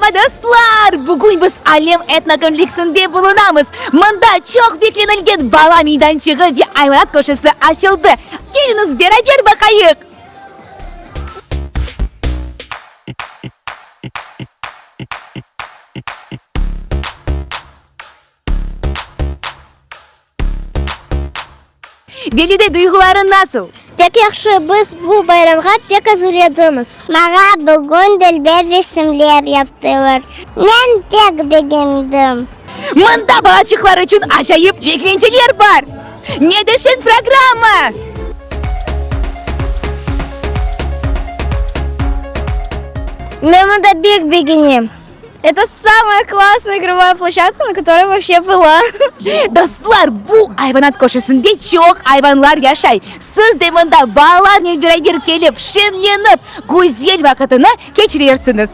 Merhaba dostlar. Bugün biz Alem etnokomplexinde bulunamız. Mında çok beklenilgen bala meydançığı ve hayvanat koşusu açıldı. Geliniz beraber bakayık. Velide duyguların nasıl? Tek yaxşı biz bu bayramga tek hazırladığımız. Mağa bugün Dilber resimler yaptılar. Ben tek beğendim. Mında balacıklar için acayip beklentiler var. Ne düşün programı? Ben da bir beğendim. Это самая классная игровая площадка, на которой вообще была. Dostlar bu hayvanat koşusunda çok hayvanlar yaşay. Siz de mında bağlarla beraber gelip şenlenip güzel vakitini geçirirsiniz.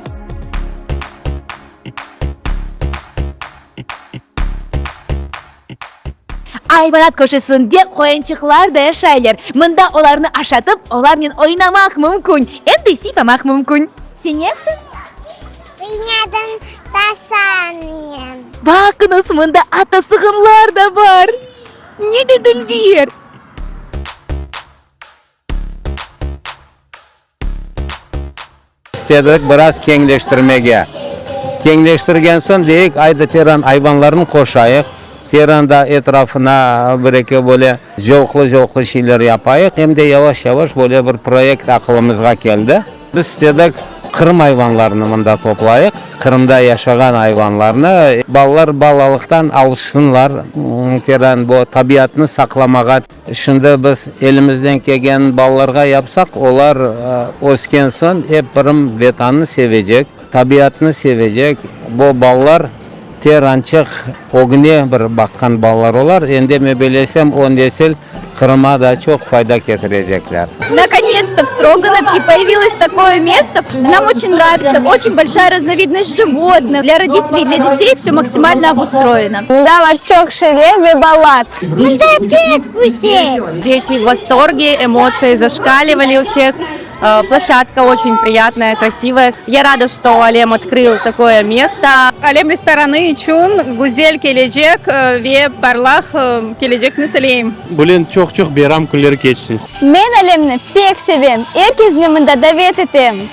Hayvanat koşusunda oyuncaklar da yaşaylar. Mında onlarını aşatıp onlarla oynamak mümkün. Hem de sipamak mümkün. Sen yaptın? Dünyadan tasanıyım. Bakınız mında ata sığınlar da var. Ne dedin bir? İstedik biraz kengleştirmeye. Kengleştirgen son deyik ayda teran hayvanların koşayık. Teranda etrafına bir böyle zevkli şeyler yapayık. Hem de yavaş yavaş böyle bir proyekt aklımıza geldi. Biz istedik Kırım hayvanlarını mında toplayık. Kırım'da yaşayan hayvanlarını ballar balalıktan alışsınlar. Teran bu tabiatını saklamağa. Şimdi biz elimizden gelen ballarga yapsak onlar ösken son hep birim vatanını sevecek, tabiatını sevecek. Bu ballar terançık ogune bir bakkan ballar olar. Endeme belesem on nesil Kırım'a da çok fayda getirecekler. Наконец-то в Строгановке появилось такое место. Нам очень нравится, очень большая разновидность животных. Для родителей, для детей все максимально обустроено. Да, var çok şirin ve balat. Burada опять гусей. Дети в восторге, эмоции зашкаливали у всех. Площадка очень приятная, красивая. Я рада, что Алем открыл такое место. Алем restoranı için güzel gelecek ve parlak gelecek niteliğim. Bugün çok bayram günleri geçsin. Ben Alemni pek sevim. Herkesle bunda davet ettim.